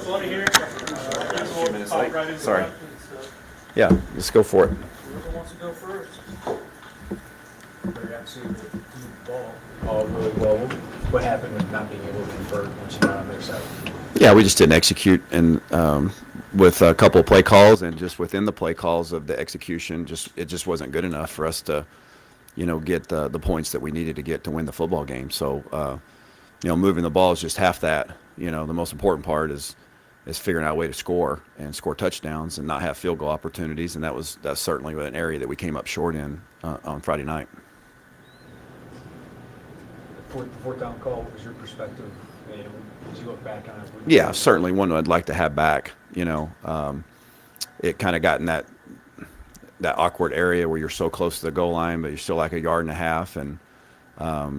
Let me hear it. Sorry. Yeah, let's go for it. Whoever wants to go first. Very absolutely the ball all really well. What happened with not being able to convert once you got on their side? Yeah, we just didn't execute, and with a couple of play calls, and just within the play calls of the execution, it just wasn't good enough for us to, get the points that we needed to get to win the football game. So, moving the ball is just half that. The most important part is figuring out a way to score and score touchdowns and not have field goal opportunities, and that's certainly an area that we came up short in on Friday night. The fourth down call, what was your perspective? As you look back on it? Yeah, certainly one I'd like to have back. It kind of got in that awkward area where you're so close to the goal line, but you're still like a yard and a half, and I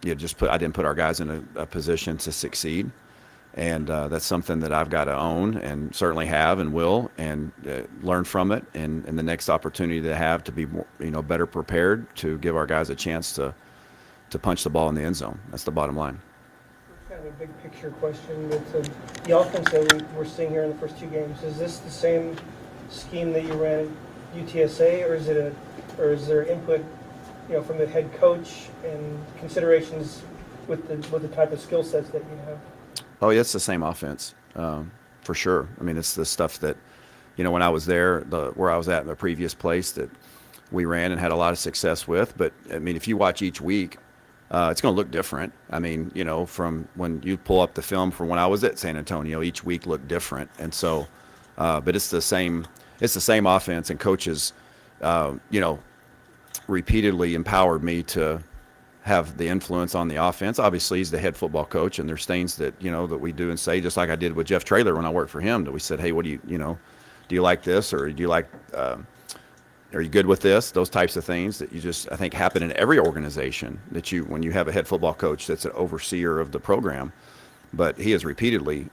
didn't put our guys in a position to succeed. And that's something that I've got to own, and certainly have and will, and learn from it. And the next opportunity to have to be more, better prepared to give our guys a chance to punch the ball in the end zone. That's the bottom line. Kind of a big picture question. With the offense that we're seeing here in the first two games, is this the same scheme that you ran at UTSA, or is there input, from the head coach and considerations with the type of skill sets that you have? Oh, yeah, it's the same offense, for sure. I mean, it's the stuff that, when I was there, where I was at in the previous place, that we ran and had a lot of success with. But, I mean, if you watch each week, it's going to look different. I mean, from when you pull up the film from when I was at San Antonio, each week looked different. And so, but it's the same offense, and coaches, repeatedly empowered me to have the influence on the offense. Obviously, he's the head football coach, and there's things that, that we do and say, just like I did with Jeff Traylor when I worked for him, that we said, hey, what do do you like this, or do you like, are you good with this? Those types of things that I think happen in every organization, that when you have a head football coach that's an overseer of the program. But he has repeatedly,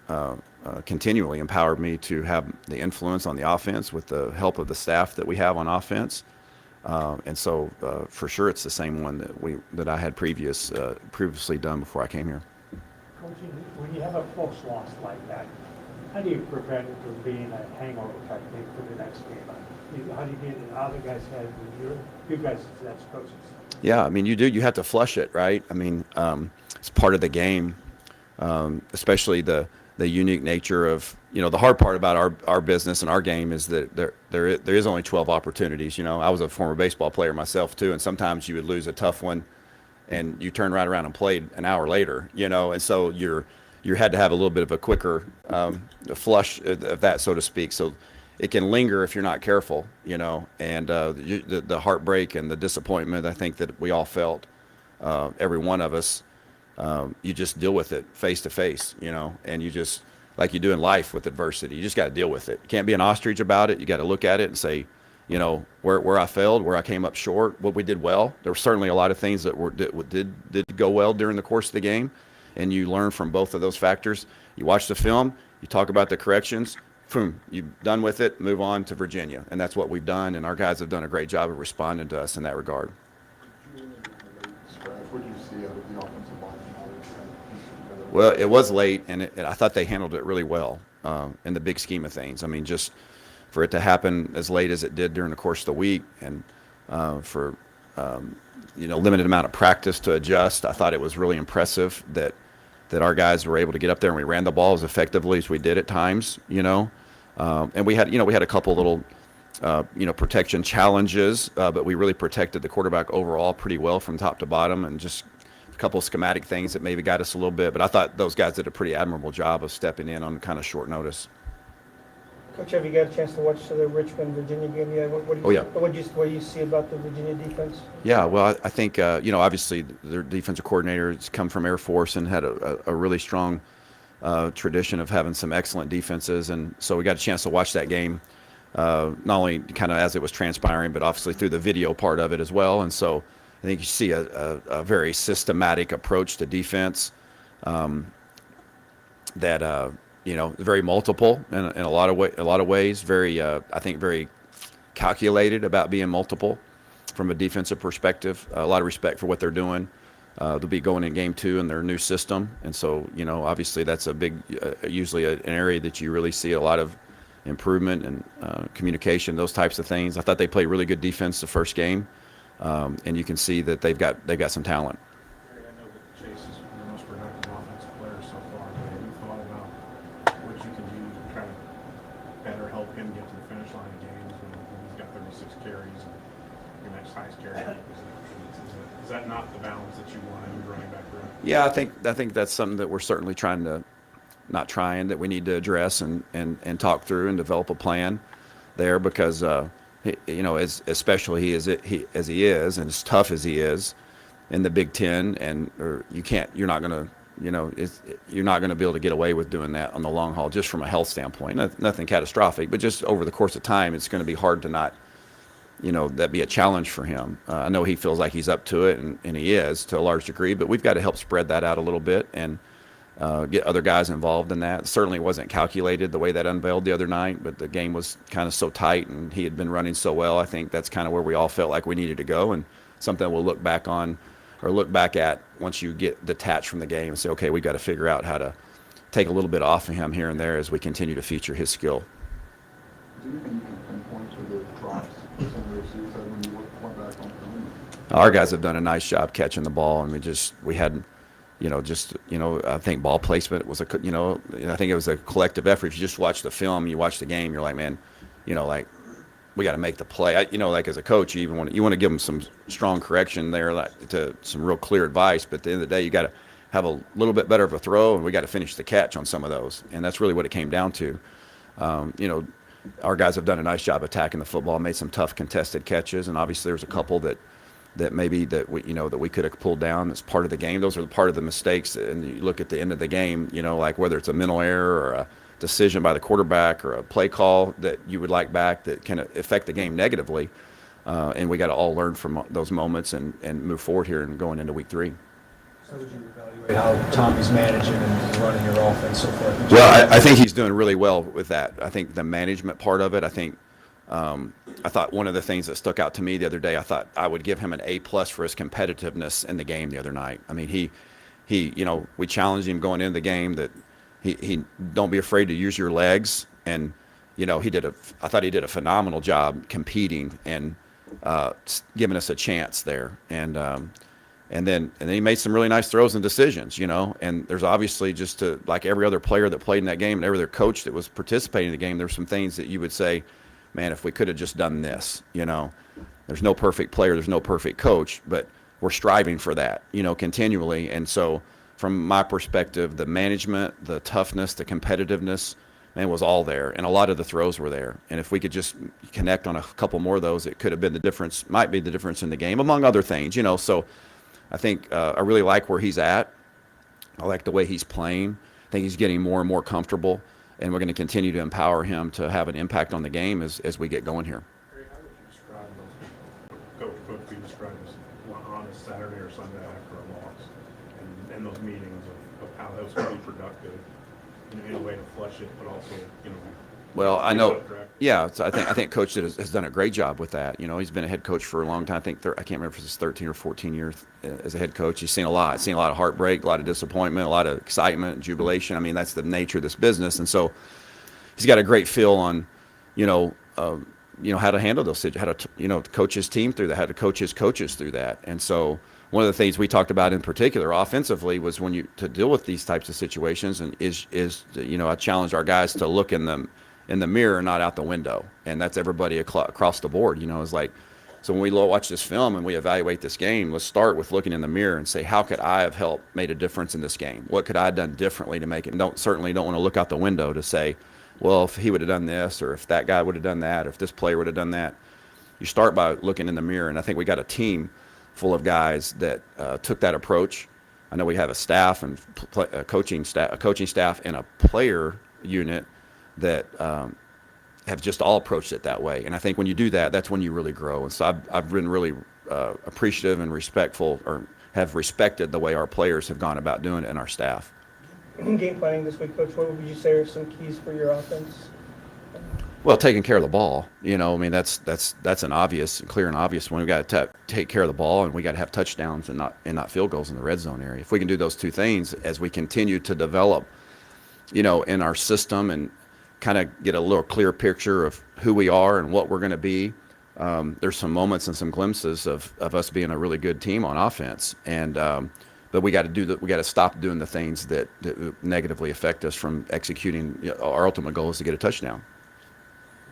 continually empowered me to have the influence on the offense with the help of the staff that we have on offense. And so, for sure, it's the same one that I had previously done before I came here. Coach, when you have a close loss like that, how do you prevent it from being a hangover type thing for the next game? How do you get in other guys' head when you guys as coaches? Yeah, I mean, you have to flush it, right? I mean, it's part of the game, especially the unique nature of, the hard part about our business and our game is that there is only 12 opportunities. I was a former baseball player myself too, and sometimes you would lose a tough one and you turn right around and played an hour later, and so you had to have a little bit of a quicker flush of that, so to speak. So it can linger if you're not careful, and the heartbreak and the disappointment, I think, that we all felt, every one of us, you just deal with it face to face, and you just, like you do in life with adversity, you just got to deal with it. You can't be an ostrich about it. You got to look at it and say, where I failed, where I came up short, what we did well. There were certainly a lot of things that did go well during the course of the game, and you learn from both of those factors. You watch the film, you talk about the corrections, boom, you're done with it, move on to Virginia. And that's what we've done, and our guys have done a great job of responding to us in that regard. What do you see out of the offensive line? Well, it was late, and I thought they handled it really well in the big scheme of things. I mean, just for it to happen as late as it did during the course of the week, and for limited amount of practice to adjust, I thought it was really impressive that our guys were able to get up there and we ran the ball as effectively as we did at times. And we had a couple little protection challenges, but we really protected the quarterback overall pretty well from top to bottom, and just a couple of schematic things that maybe got us a little bit. But I thought those guys did a pretty admirable job of stepping in on kind of short notice. Coach, have you got a chance to watch the Richmond-Virginia game yet? What do you see about the Virginia defense? Yeah, well, I think, obviously their defensive coordinator has come from Air Force and had a really strong tradition of having some excellent defenses. And so we got a chance to watch that game, not only kind of as it was transpiring, but obviously through the video part of it as well. And so I think you see a very systematic approach to defense that very multiple in a lot of ways. Very, I think, very calculated about being multiple. from a defensive perspective. A lot of respect for what they're doing. They'll be going in game 2 in their new system, and so obviously that's a big, usually an area that you really see a lot of improvement and communication, those types of things. I thought they played really good defense the first game, and you can see that they've got some talent. Gary, I know that Chase is the most productive offensive player so far, but have you thought about what you can do to try to better help him get to the finish line of games when he's got 36 carries and your next highest carry? Is that not the balance that you want in your running back room? Yeah, I think that's something that we're certainly that we need to address and talk through and develop a plan there, because especially as he is and as tough as he is in the Big Ten, and you're not going to be able to get away with doing that on the long haul, just from a health standpoint. Nothing catastrophic, but just over the course of time, it's going to be hard to not, that be a challenge for him. I know he feels like he's up to it, and he is to a large degree, but we've got to help spread that out a little bit and get other guys involved in that. It certainly wasn't calculated the way that unveiled the other night, but the game was kind of so tight and he had been running so well. I think that's kind of where we all felt like we needed to go, and something we'll look back at once you get detached from the game and say, okay, we've got to figure out how to take a little bit off of him here and there as we continue to feature his skill. Do you think you can pinpoint to the drops for some of those series when you went back on film? Our guys have done a nice job catching the ball, and we had I think ball placement was I think it was a collective effort. If you just watch the film, you watch the game, you're like, man, like we got to make the play. Like as a coach, you want to give them some strong correction there, like to some real clear advice. But at the end of the day, you got to have a little bit better of a throw, and we got to finish the catch on some of those. And that's really what it came down to. Our guys have done a nice job attacking the football, made some tough contested catches, and obviously there's a couple that we could have pulled down as part of the game. Those are part of the mistakes. And you look at the end of the game, like whether it's a mental error or a decision by the quarterback or a play call that you would like back that can affect the game negatively. And we got to all learn from those moments and move forward here and going into week 3. So would you evaluate how Tommy's managing and running your offense so far? Well, I think he's doing really well with that. I think the management part of it, I thought one of the things that stuck out to me the other day, I thought I would give him an A+ for his competitiveness in the game the other night. I mean, he we challenged him going into the game that he don't be afraid to use your legs, and I thought he did a phenomenal job competing and giving us a chance there, and then he made some really nice throws and decisions, and there's obviously like every other player that played in that game and every other coach that was participating in the game, there's some things that you would say, man, if we could have just done this, there's no perfect player, there's no perfect coach, but we're striving for that, continually. And so from my perspective, the management, the toughness, the competitiveness, man, was all there. And a lot of the throws were there. And if we could just connect on a couple more of those, it could have been might be the difference in the game, among other things, So I think I really like where he's at. I like the way he's playing. I think he's getting more and more comfortable. And we're going to continue to empower him to have an impact on the game as we get going here. Gary, how would you describe Coach B described as on a Saturday or Sunday after a loss, and those meetings of how those can be productive in a way to flush it, but also, Well, I know, yeah. So I think Coach has done a great job with that. He's been a head coach for a long time. I can't remember if it's 13 or 14 years as a head coach. He's seen a lot. Seen a lot of heartbreak, a lot of disappointment, a lot of excitement, jubilation. I mean, that's the nature of this business, and so he's got a great feel on, how to handle those situations, how to, coach his team through that, how to coach his coaches through that. And so one of the things we talked about in particular offensively was to deal with these types of situations, and I challenged our guys to look in the mirror, not out the window. And that's everybody across the board, it's like, so when we watch this film and we evaluate this game, let's start with looking in the mirror and say, how could I have made a difference in this game? What could I have done differently to make it? Certainly don't want to look out the window to say, well, if he would have done this, or if that guy would have done that, or if this player would have done that. You start by looking in the mirror. And I think we got a team full of guys that took that approach. I know we have a staff and a coaching staff and a player unit that have just all approached it that way. And I think when you do that, that's when you really grow. And so I've been really appreciative and respectful, or have respected the way our players have gone about doing it, and our staff. In game planning this week, Coach, what would you say are some keys for your offense? Well, taking care of the ball, I mean, that's an obvious, clear and obvious one. We got to take care of the ball, and we got to have touchdowns and not field goals in the red zone area. If we can do those two things as we continue to develop, in our system and kind of get a little clear picture of who we are and what we're going to be. There's some moments and some glimpses of us being a really good team on offense, and but we got to do that. We got to stop doing the things that negatively affect us from executing. Our ultimate goal is to get a touchdown.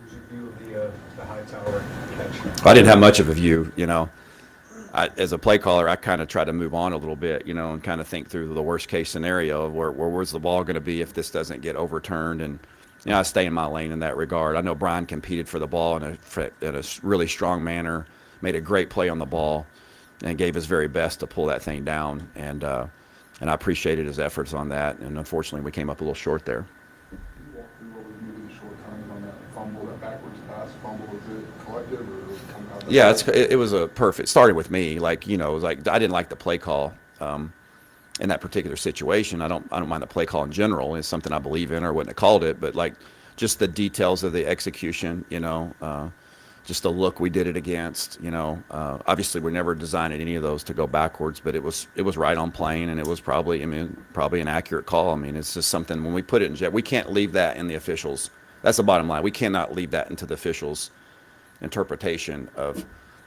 What was your view of the high tower catch? I didn't have much of a view, as a play caller, I kind of try to move on a little bit, and kind of think through the worst case scenario of where's the ball going to be if this doesn't get overturned. And, I stay in my lane in that regard. I know Brian competed for the ball in a really strong manner, made a great play on the ball, and gave his very best to pull that thing down. And I appreciated his efforts on that. And unfortunately, we came up a little short there. Can you walk through what was maybe the shortcomings on that fumble, that backwards pass fumble? Was it collective or was it come out? Yeah, it was a perfect. Started with me, it was like I didn't like the play call in that particular situation. I don't mind the play call in general. It's something I believe in, or wouldn't have called it. But just the details of the execution, just the look we did it against. Obviously we never designed any of those to go backwards, but it was right on plane, and it was probably an accurate call. I mean, it's just something when we put it in jet, we can't leave that in the officials. That's the bottom line. We cannot leave that into the officials' interpretation of,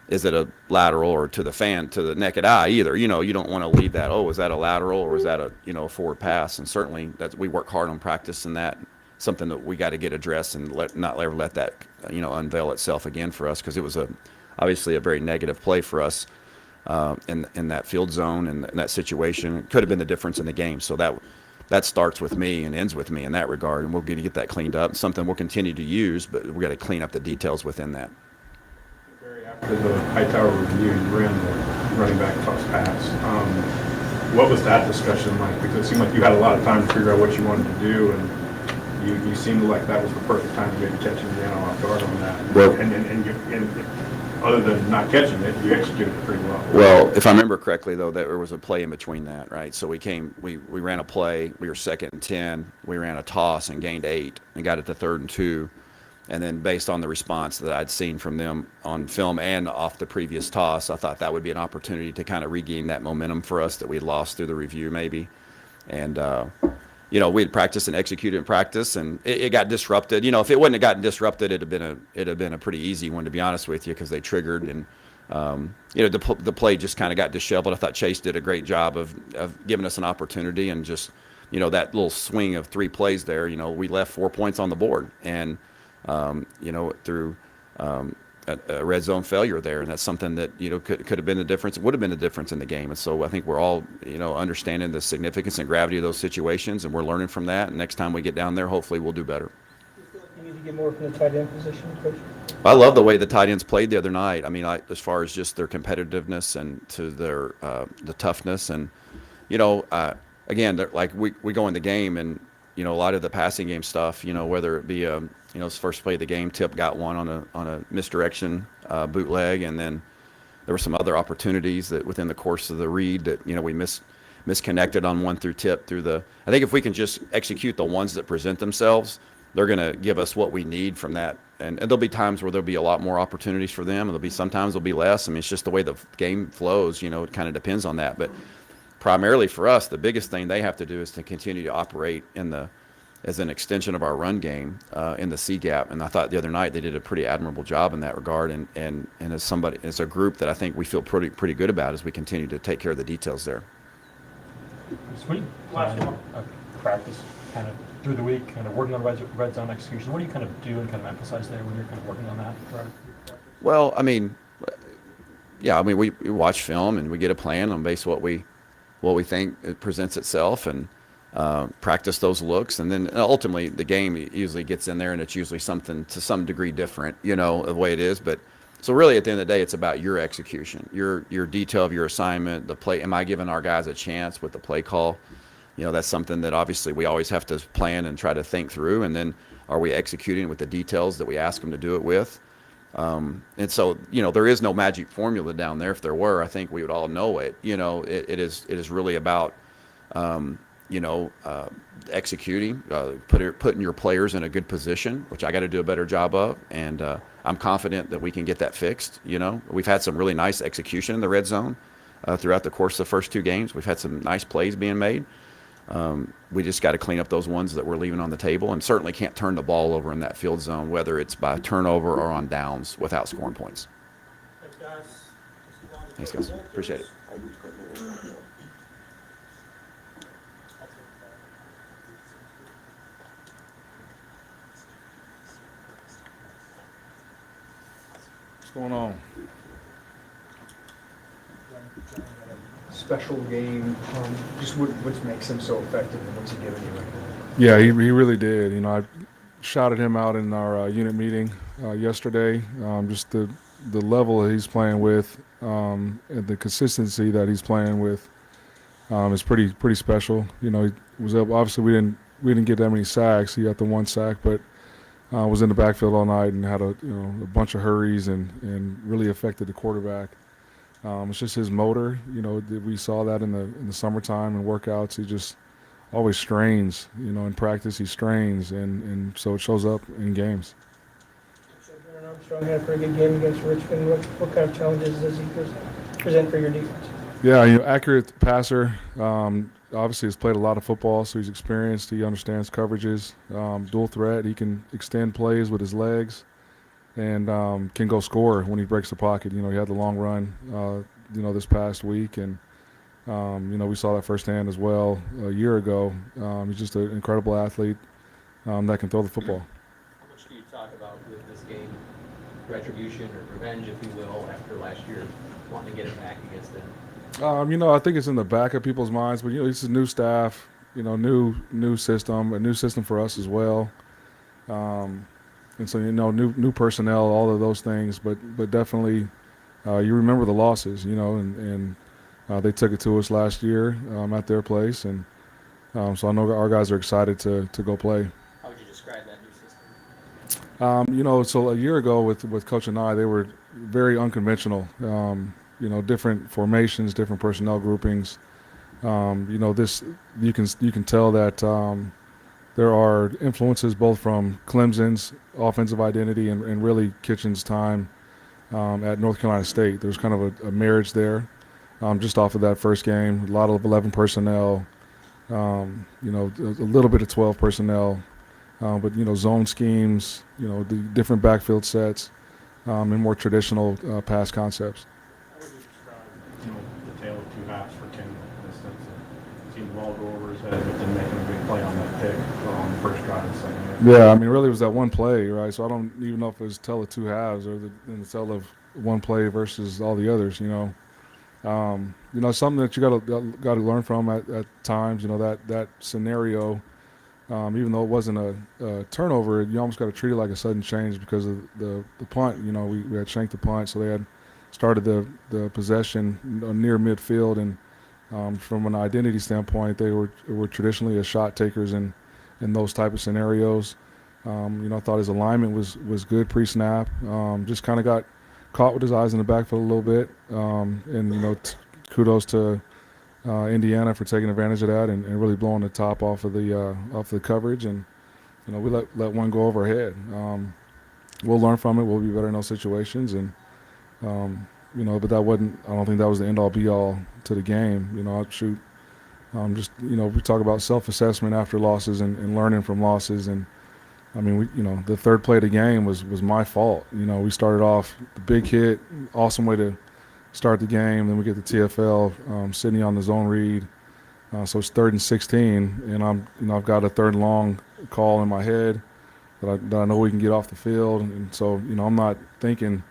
is it a lateral or to the naked eye either. You don't want to leave that, is that a lateral or is that a forward pass? And certainly we work hard on practice, and that something that we got to get addressed and not ever let that unveil itself again for us, because it was obviously a very negative play for us in that field zone and in that situation. It could have been the difference in the game. So that starts with me and ends with me in that regard, and we're going to get that cleaned up. Something we'll continue to use, but we got to clean up the details within that. After the high tower review, you ran the running back toss pass. What was that discussion like? Because it seemed like you had a lot of time to figure out what you wanted to do, and you seemed like that was the perfect time to maybe catch Indiana off guard on that. Well, and other than not catching it, you executed it pretty well. Well, if I remember correctly, though, there was a play in between that, right? So we ran a play. We were 2nd and 10. We ran a toss and gained 8 and got it to 3rd and 2. And then based on the response that I'd seen from them on film and off the previous toss, I thought that would be an opportunity to kind of regain that momentum for us that we'd lost through the review maybe. And, we had practiced and executed in practice, and it got disrupted. If it wouldn't have gotten disrupted, it'd have been a pretty easy one, to be honest with you, because they triggered, and the play just kind of got disheveled. I thought Chase did a great job of giving us an opportunity, and just that little swing of 3 plays there. We left 4 points on the board, and through a red zone failure there, and that's something that could have been the difference. It would have been the difference in the game. And so I think we're all understanding the significance and gravity of those situations, and we're learning from that. And next time we get down there, hopefully we'll do better. You need to get more from the tight end position, Coach. I love the way the tight ends played the other night. I mean, as far as just their competitiveness and to their the toughness, and again, we go in the game, and a lot of the passing game stuff, whether it be his first play of the game, Tip got one on a misdirection bootleg, and then there were some other opportunities that within the course of the read that we misconnected on one through Tip through the. I think if we can just execute the ones that present themselves, they're going to give us what we need from that. And there'll be times where there'll be a lot more opportunities for them, and sometimes there'll be less. I mean, it's just the way the game flows. It kind of depends on that. But primarily for us, the biggest thing they have to do is to continue to operate as an extension of our run game in the C gap. And I thought the other night they did a pretty admirable job in that regard. And as a group that I think we feel pretty good about as we continue to take care of the details there. Last one. Practice kind of through the week, kind of working on red zone execution. What do you kind of do and kind of emphasize there when you're kind of working on that? Well, I mean, we watch film and we get a plan on base what we think it presents itself, and practice those looks, and then ultimately the game usually gets in there, and it's usually something to some degree different, the way it is. But so really at the end of the day, it's about your execution, your detail of your assignment, the play. Am I giving our guys a chance with the play call? That's something that obviously we always have to plan and try to think through. And then are we executing with the details that we ask them to do it with? And so, there is no magic formula down there. If there were, I think we would all know it. It is really about, executing, putting your players in a good position, which I got to do a better job of. And I'm confident that we can get that fixed. We've had some really nice execution in the red zone throughout the course of the first two games. We've had some nice plays being made. We just got to clean up those ones that we're leaving on the table, and certainly can't turn the ball over in that field zone, whether it's by turnover or on downs, without scoring points. Thanks, guys. Thanks, guys. Appreciate it. What's going on? Special game, just what makes him so effective and what's he giving you right now? Yeah, he really did. I shouted him out in our unit meeting yesterday. Just the level that he's playing with and the consistency that he's playing with is pretty special. He was up. Obviously, we didn't get that many sacks. He got the one sack, but was in the backfield all night and had a bunch of hurries and really affected the quarterback. It's just his motor. We saw that in the summertime and workouts. He just always strains. In practice he strains, and so it shows up in games. Aaron Armstrong had a pretty good game against Richmond. What kind of challenges does he present for your defense? Yeah, accurate passer. Obviously has played a lot of football, so he's experienced. He understands coverages. Dual threat. He can extend plays with his legs, and can go score when he breaks the pocket. He had the long run, this past week, and we saw that firsthand as well a year ago. He's just an incredible athlete that can throw the football. How much do you talk about with this game, retribution or revenge, if you will, after last year, wanting to get it back against them? I think it's in the back of people's minds, but it's a new staff, new system, a new system for us as well. And so, new personnel, all of those things, but definitely you remember the losses, and they took it to us last year at their place. And so I know our guys are excited to go play. How would you describe that new system? So a year ago with Coach and I, they were very unconventional, different formations, different personnel groupings. This you can tell that there are influences both from Clemson's offensive identity and really Kitchen's time at North Carolina State. There's kind of a marriage there just off of that first game. A lot of 11 personnel, a little bit of 12 personnel, but zone schemes, the different backfield sets, and more traditional pass concepts. How would you describe, the tale of two halves for Ken in the sense that seemed the ball go over his head, but didn't make a big play on that pick on the first drive of the second half? Yeah, really it was that one play, right? So I don't even know if it was tell of two halves or the tell of one play versus all the others. Something that you got to learn from at times. That scenario, even though it wasn't a turnover, you almost got to treat it like a sudden change because of the punt. We had shanked the punt, so they had started the possession near midfield, and from an identity standpoint, they were traditionally a shot takers in those type of scenarios. I thought his alignment was good pre-snap. Just kind of got caught with his eyes in the backfield a little bit. And kudos to Indiana for taking advantage of that and really blowing the top off of the coverage. And we let one go over our head. We'll learn from it. We'll be better in those situations. And but that wasn't. I don't think that was the end-all be-all to the game. We talk about self-assessment after losses and learning from losses. And the third play of the game was my fault. We started off the big hit, awesome way to start the game. Then we get the TFL, Sydney on the zone read. So it's 3rd and 16, and I've got a 3rd and long call in my head that I know we can get off the field. And so I'm not thinking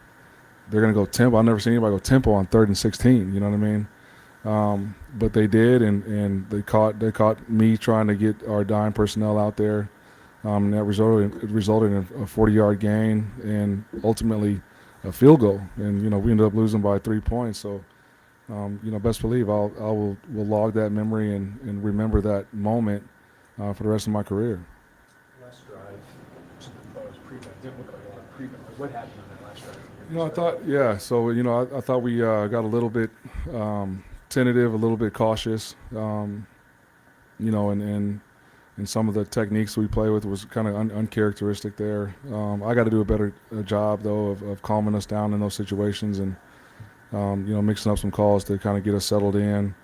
they're going to go tempo. I've never seen anybody go tempo on 3rd and 16. You know what I mean? But they did, and they caught me trying to get our dime personnel out there. And that resulted in a 40-yard gain and ultimately a field goal. And we ended up losing by 3 points. So best believe I will log that memory and remember that moment for the rest of my career. Last drive, was prevent. Didn't look like a lot of prevent. What happened on that last drive? I thought, yeah. So I thought we got a little bit tentative, a little bit cautious. you know, and some of the techniques we play with was kind of uncharacteristic there. I got to do a better job though of calming us down in those situations and you know, mixing up some calls to kind of get us settled in.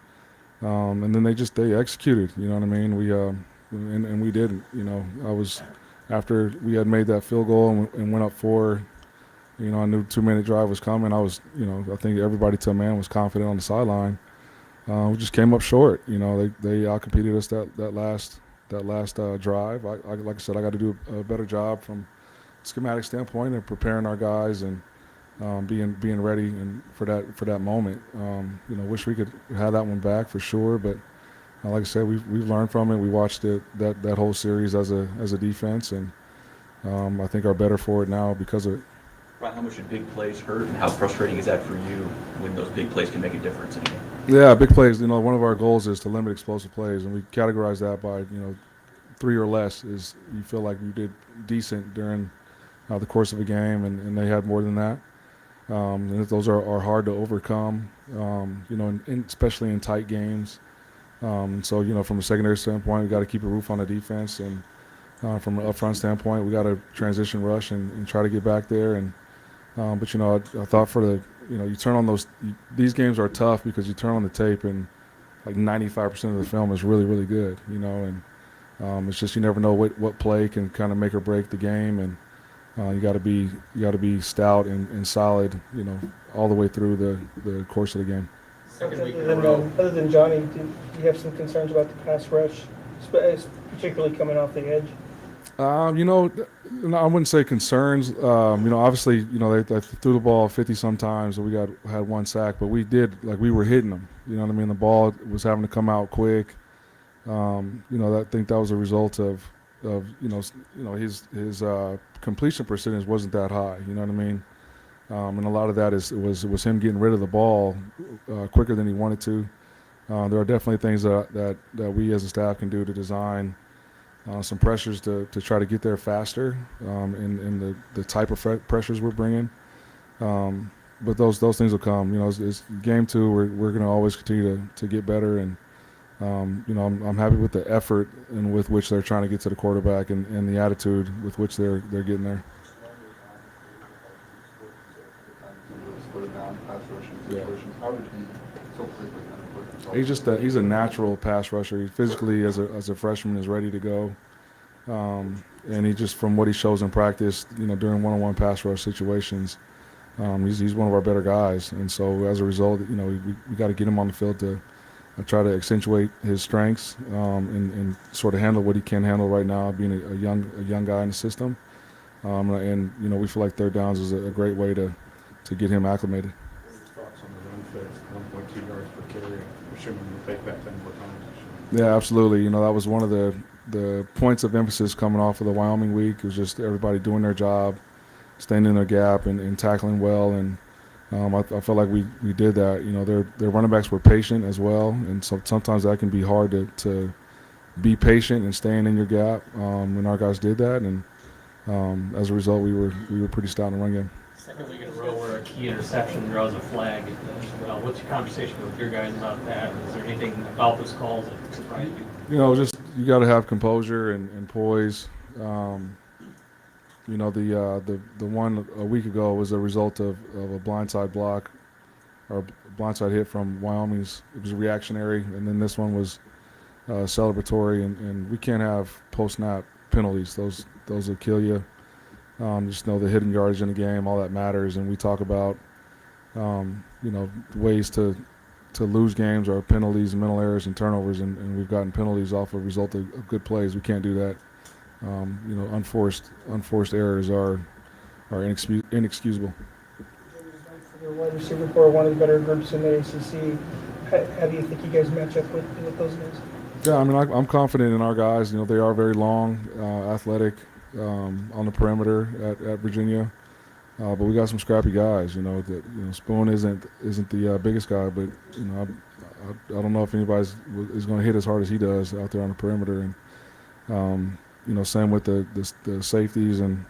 And then they executed. You know what I mean? And we didn't. You know, after we had made that field goal and went up 4. You know, I knew 2-minute drive was coming. You know, I think everybody to a man was confident on the sideline. We just came up short. You know, they outcompeted us that last drive. Like I said, I got to do a better job from a schematic standpoint of preparing our guys and being ready and for that moment. You know, wish we could have that one back for sure, but like I said, we've learned from it. We watched that whole series as a defense, and I think are better for it now because of it. Ron, how much did big plays hurt, and how frustrating is that for you when those big plays can make a difference in a game? Yeah, big plays. You know, one of our goals is to limit explosive plays, and we categorize that by 3 or less is you feel like you did decent during the course of a game, and they had more than that. And those are hard to overcome. You know, especially in tight games. So you know, from a secondary standpoint, we got to keep a roof on the defense, and from an upfront standpoint, we got to transition rush and try to get back there. And but you know, I thought you turn on these games are tough because you turn on the tape and like 95% of the film is really, really good. You know, and it's just you never know what play can kind of make or break the game, and you got to be stout and solid. You know, all the way through the course of the game. Other than Johnny, do you have some concerns about the pass rush, particularly coming off the edge? You know, I wouldn't say concerns. You know, obviously, you know, they threw the ball 50 sometimes, so we had 1 sack, but we were hitting them. You know what I mean? The ball was having to come out quick. You know, I think that was a result of his completion percentage wasn't that high. You know what I mean? And a lot of that was him getting rid of the ball quicker than he wanted to. There are definitely things that we as a staff can do to design some pressures to try to get there faster in the type of pressures we're bringing. But those things will come. You know, it's game 2. We're going to always continue to get better, and you know, I'm happy with the effort and with which they're trying to get to the quarterback and the attitude with which they're getting there. He's a natural pass rusher. He physically, as a freshman, is ready to go, and he just from what he shows in practice, you know, during one-on-one pass rush situations, he's one of our better guys. And so as a result, you know, we got to get him on the field to try to accentuate his strengths and sort of handle what he can handle right now, being a young guy in the system. And you know, we feel like third downs is a great way to get him acclimated. Thoughts on the run fit, 1.2 yards per carry, assuming you take that 10 more times. Yeah, absolutely. You know, that was one of the points of emphasis coming off of the Wyoming week. It was just everybody doing their job, staying in their gap and tackling well. And I felt like we did that. You know, their running backs were patient as well, and so sometimes that can be hard to be patient and staying in your gap. And our guys did that, and as a result, we were pretty stout in the run game. Second week in a row where a key interception draws a flag. What's your conversation with your guys about that? Is there anything about those calls that surprised you? You know, just you got to have composure and poise. You know, the one a week ago was a result of a blindside block or a blindside hit from Wyoming's. It was reactionary, and then this one was celebratory. And we can't have post-snap penalties. Those will kill you. Just know the hidden yardage in the game, all that matters. And we talk about, you know, ways to lose games are penalties, mental errors, and turnovers. And we've gotten penalties off a result of good plays. We can't do that. You know, unforced errors are inexcusable. For your wide receiver core, one of the better groups in the ACC. How do you think you guys match up with those guys? Yeah, I mean, I'm confident in our guys. You know, they are very long, athletic, on the perimeter at Virginia, but we got some scrappy guys. You know, Spoon isn't the biggest guy, but you know, I don't know if anybody is going to hit as hard as he does out there on the perimeter. And you know, same with the safeties, and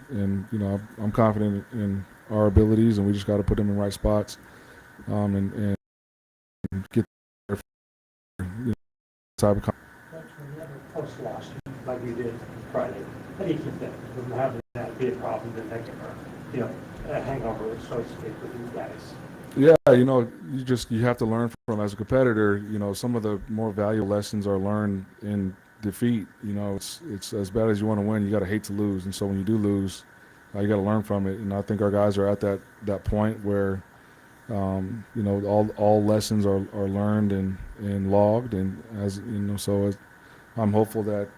you know, I'm confident in our abilities, and we just got to put them in the right spots, and get their type of. close loss like you did Friday? How do you keep that from having that be a problem the next, a hangover, so to speak, with you guys? Yeah, you have to learn from as a competitor. Some of the more valuable lessons are learned in defeat. It's as bad as you want to win, you got to hate to lose, and so when you do lose, you got to learn from it. And I think our guys are at that point where all lessons are learned and logged, and I'm hopeful that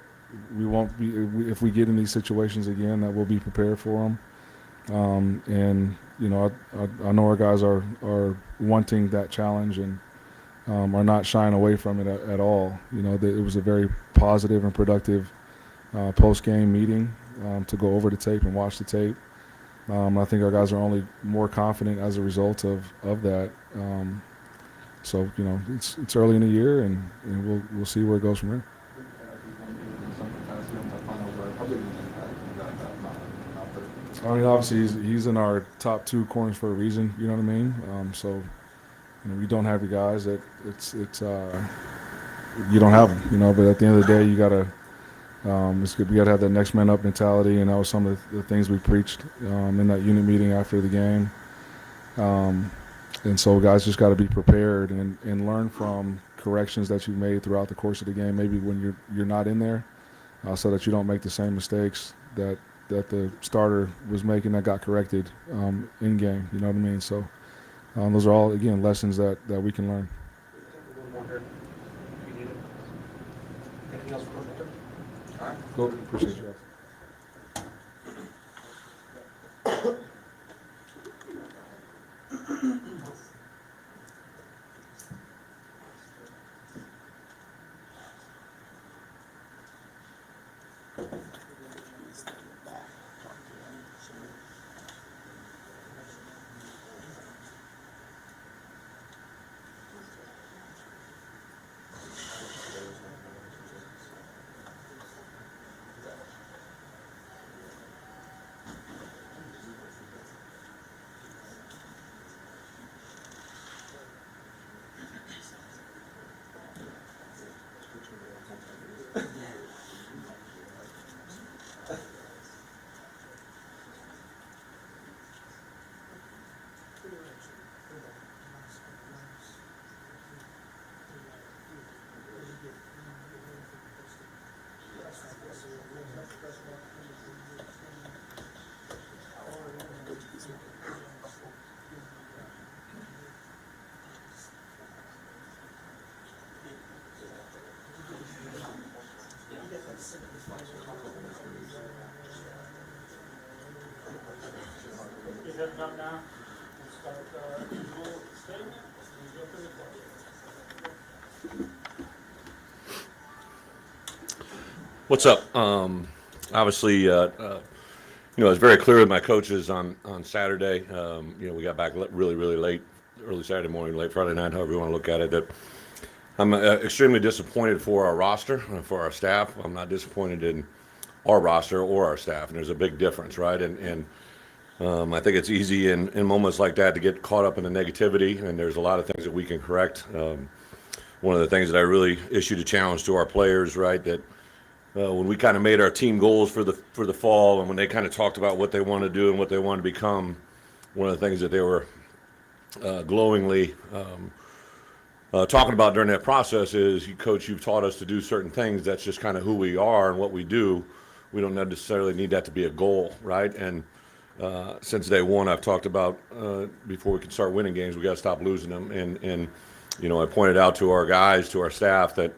we won't be, if we get in these situations again, that we'll be prepared for them. I know our guys are wanting that challenge and are not shying away from it at all. It was a very positive and productive post-game meeting to go over the tape and watch the tape. I think our guys are only more confident as a result of that. It's early in the year, and we'll see where it goes from there. I mean, obviously he's in our top 2 corners for a reason. You know what I mean? We don't have the guys that you don't have them. But at the end of the day, you gotta. It's good. We got to have that next man up mentality, and that was some of the things we preached in that unit meeting after the game. And so guys just got to be prepared and learn from corrections that you've made throughout the course of the game, maybe when you're not in there, so that you don't make the same mistakes that the starter was making that got corrected in game. You know what I mean? So those are all, again, lessons that we can learn. Anything else for Victor? All right. Cool. Appreciate you. Get heading up now. We'll start usual statement. We'll go through the question. What's up? Obviously, it's very clear with my coaches on Saturday. We got back really late, early Saturday morning, late Friday night, however you want to look at it. That I'm extremely disappointed for our roster, for our staff. I'm not disappointed in our roster or our staff, and there's a big difference, right? And I think it's easy in moments like that to get caught up in the negativity, and there's a lot of things that we can correct. One of the things that I really issued a challenge to our players, right, that when we kind of made our team goals for the fall, and when they kind of talked about what they want to do and what they want to become, one of the things that they were glowingly talking about during that process is, Coach, you've taught us to do certain things. That's just kind of who we are and what we do. We don't necessarily need that to be a goal, right? And since day one, I've talked about before we can start winning games, we got to stop losing them. And I pointed out to our guys, to our staff, that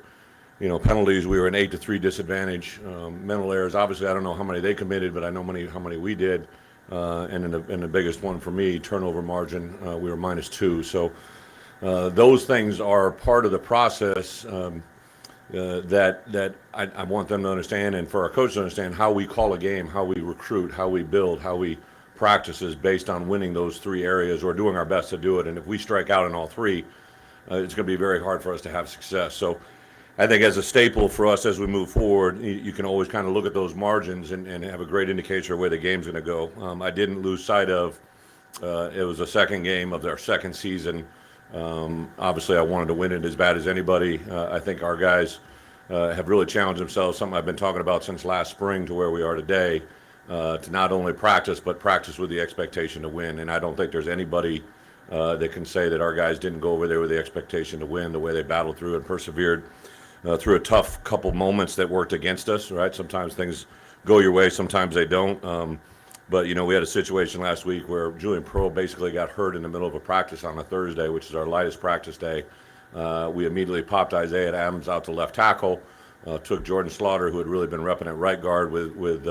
penalties, we were an 8-3 disadvantage. Mental errors, obviously, I don't know how many they committed, but I know how many we did. And in the biggest one for me, turnover margin, we were -2. So those things are part of the process that I want them to understand, and for our coaches to understand how we call a game, how we recruit, how we build, how we practice is based on winning those 3 areas or doing our best to do it. And if we strike out in all 3, it's going to be very hard for us to have success. So I think as a staple for us as we move forward, you can always kind of look at those margins and have a great indicator of where the game's going to go. I didn't lose sight of it was the second game of our second season. Obviously, I wanted to win it as bad as anybody. I think our guys have really challenged themselves, something I've been talking about since last spring to where we are today, to not only practice, but practice with the expectation to win. And I don't think there's anybody that can say that our guys didn't go over there with the expectation to win, the way they battled through and persevered through a tough couple moments that worked against us, right? Sometimes things go your way, sometimes they don't. But, you know, we had a situation last week where Julian Pearl basically got hurt in the middle of a practice on a Thursday, which is our lightest practice day. We immediately popped Isaiah Adams out to left tackle, took Jordan Slaughter, who had really been repping at right guard with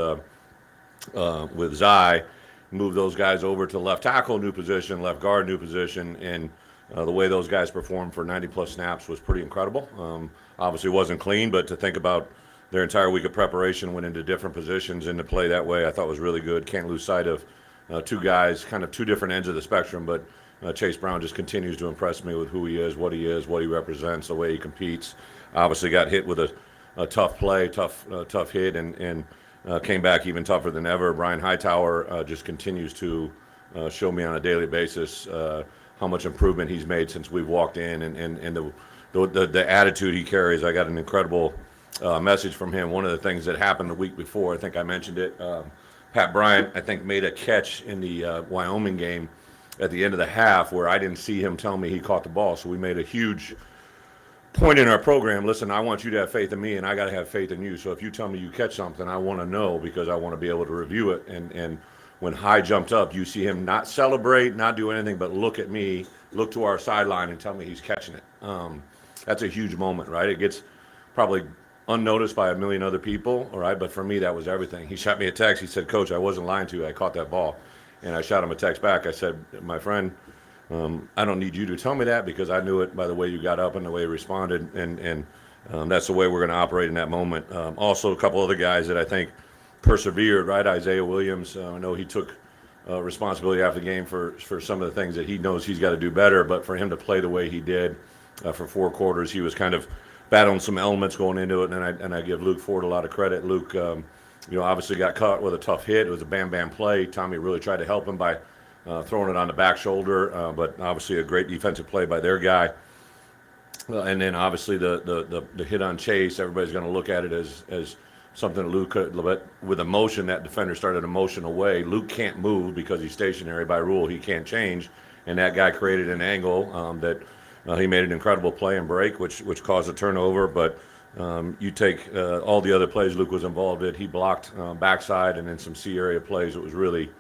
Zai, moved those guys over to left tackle, new position, left guard, new position, and the way those guys performed for 90-plus snaps was pretty incredible. Obviously, it wasn't clean, but to think about their entire week of preparation, went into different positions, and to play that way, I thought was really good. Can't lose sight of two guys, kind of two different ends of the spectrum, but Chase Brown just continues to impress me with who he is, what he represents, the way he competes. Obviously got hit with a tough play, tough hit, and came back even tougher than ever. Brian Hightower just continues to show me on a daily basis how much improvement he's made since we've walked in, and the attitude he carries. I got an incredible message from him. One of the things that happened the week before, I think I mentioned it, Pat Bryant, I think, made a catch in the Wyoming game at the end of the half where I didn't see him tell me he caught the ball. So we made a huge point in our program. Listen, I want you to have faith in me, and I got to have faith in you. So if you tell me you catch something, I want to know, because I want to be able to review it. And when High jumped up, you see him not celebrate, not do anything, but look at me, look to our sideline and tell me he's catching it. That's a huge moment, right? It gets probably unnoticed by a million other people, all right? But for me, that was everything. He shot me a text. He said, "Coach, I wasn't lying to you. I caught that ball." And I shot him a text back. I said, "My friend, I don't need you to tell me that, because I knew it by the way you got up and the way you responded." And that's the way we're going to operate in that moment. Also, a couple other guys that I think persevered, right? Isaiah Williams, I know he took responsibility after the game for some of the things that he knows he's got to do better. But for him to play the way he did for 4 quarters, he was kind of battling some elements going into it. And I give Luke Ford a lot of credit. Luke, obviously got caught with a tough hit. It was a bam play. Tommy really tried to help him by throwing it on the back shoulder, but obviously a great defensive play by their guy. And then obviously the hit on Chase, everybody's going to look at it as something that Luke could, but with a motion, that defender started a motion away. Luke can't move because he's stationary by rule. He can't change, and that guy created an angle that he made an incredible play and break, which caused a turnover. But you take all the other plays Luke was involved in. He blocked backside and then some C area plays. It was really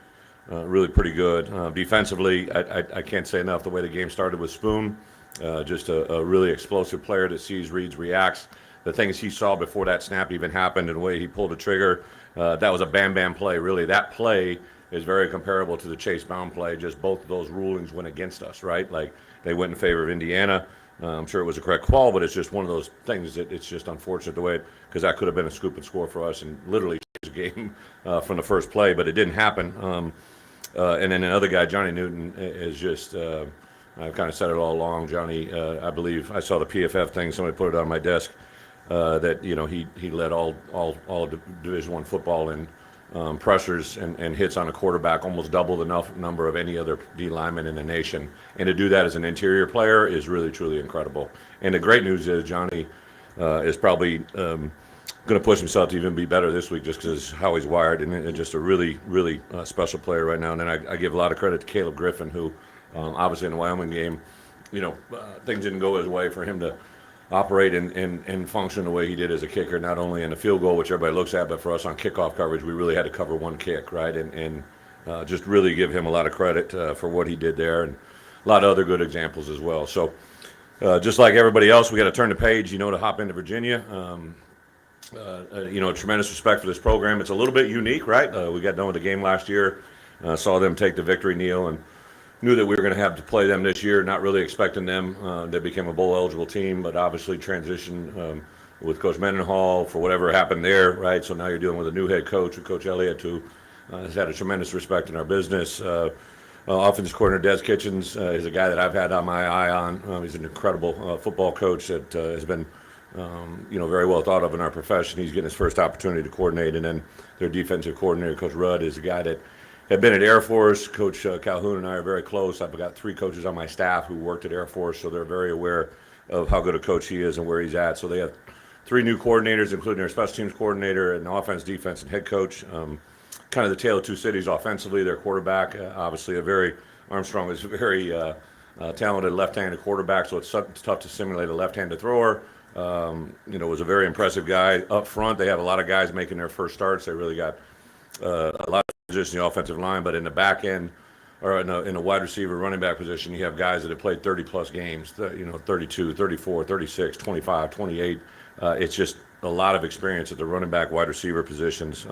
pretty good. Defensively, I can't say enough the way the game started with Spoon. Just a really explosive player that sees, reads, reacts. The things he saw before that snap even happened and the way he pulled the trigger, that was a bam play. Really, that play is very comparable to the Chase Brown play. Just both of those rulings went against us, right? Like, they went in favor of Indiana. I'm sure it was a correct call, but it's just one of those things that it's just unfortunate the way because that could have been a scoop and score for us and literally changed the game from the first play, but it didn't happen. And then another guy, Johnny Newton, is just I've kind of said it all along. Johnny, I believe I saw the PFF thing. Somebody put it on my desk that he led all Division I football in pressures and hits on a quarterback, almost double the number of any other D lineman in the nation. And to do that as an interior player is really, truly incredible. And the great news is Johnny is probably going to push himself to even be better this week just because how he's wired, and just a really, really special player right now. And then I give a lot of credit to Caleb Griffin, who obviously in the Wyoming game, things didn't go his way for him to operate and function the way he did as a kicker, not only in the field goal, which everybody looks at, but for us on kickoff coverage, we really had to cover one kick, right? And just really give him a lot of credit for what he did there, and a lot of other good examples as well. So just like everybody else, we got to turn the page, to hop into Virginia. Tremendous respect for this program. It's a little bit unique, right? We got done with the game last year, saw them take the victory kneel, and knew that we were going to have to play them this year, not really expecting them. They became a bowl-eligible team, but obviously transitioned with Coach Mendenhall for whatever happened there, right? So now you're dealing with a new head coach, with Coach Elliott, who has had a tremendous respect in our business. Offensive coordinator Des Kitchens is a guy that I've had on my eye on. He's an incredible football coach that has been, very well thought of in our profession. He's getting his first opportunity to coordinate. And then their defensive coordinator, Coach Rudd, is a guy that had been at Air Force. Coach Calhoun and I are very close. I've got 3 coaches on my staff who worked at Air Force, so they're very aware of how good a coach he is and where he's at. So they have three new coordinators, including our special teams coordinator and offense, defense, and head coach. Kind of the tale of two cities offensively. Their quarterback, obviously Armstrong is a very talented left-handed quarterback, so it's tough to simulate a left-handed thrower. Was a very impressive guy. Up front, they have a lot of guys making their first starts. They really got a lot of position in the offensive line, but in the back end, or in a wide receiver running back position, you have guys that have played 30-plus games, 32, 34, 36, 25, 28. It's just a lot of experience at the running back, wide receiver positions,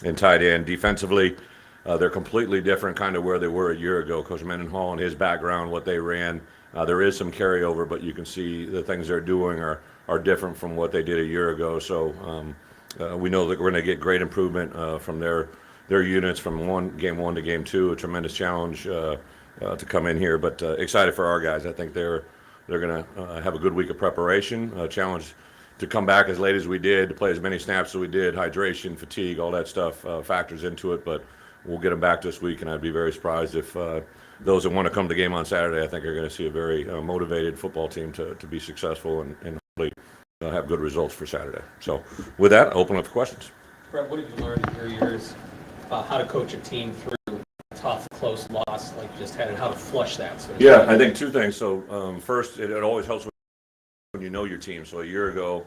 and tight end. Defensively, they're completely different kind of where they were a year ago. Coach Mendenhall and his background, what they ran, there is some carryover, but you can see the things they're doing are different from what they did a year ago. So we know that we're going to get great improvement from their units from game one to game two. A tremendous challenge to come in here, but excited for our guys. I think they're going to have a good week of preparation. A challenge to come back as late as we did, to play as many snaps as we did. Hydration, fatigue, all that stuff factors into it, but we'll get them back this week, and I'd be very surprised if those that want to come to the game on Saturday, I think, are going to see a very motivated football team to be successful and hopefully have good results for Saturday. So with that, I'll open up for questions. Bret, what have you learned in your years about how to coach a team through a tough, close loss like you just had, and how to flush that? So Yeah, I think two things. So first, it always helps when you know your team. So a year ago,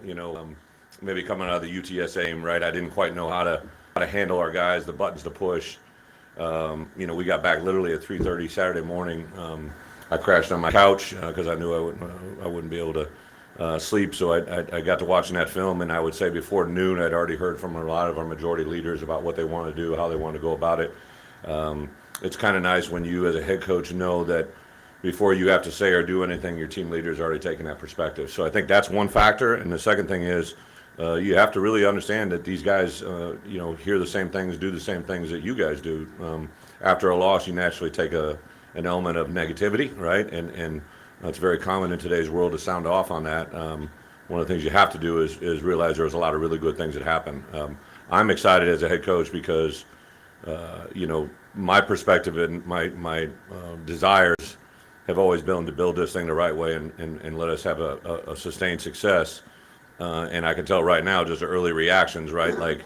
maybe coming out of the UTSA, right, I didn't quite know how to handle our guys, the buttons to push. We got back literally at 3:30 Saturday morning. I crashed on my couch because I knew I wouldn't be able to sleep. So I got to watching that film, and I would say before noon, I'd already heard from a lot of our majority leaders about what they want to do, how they want to go about it. It's kind of nice when you as a head coach know that before you have to say or do anything, your team leader's already taken that perspective. So I think that's one factor. And the second thing is you have to really understand that these guys, hear the same things, do the same things that you guys do. After a loss, you naturally take an element of negativity, right? And it's very common in today's world to sound off on that. One of the things you have to do is realize there's a lot of really good things that happen. I'm excited as a head coach because, my perspective and my desires have always been to build this thing the right way and let us have a sustained success. And I can tell right now, just the early reactions, right? Like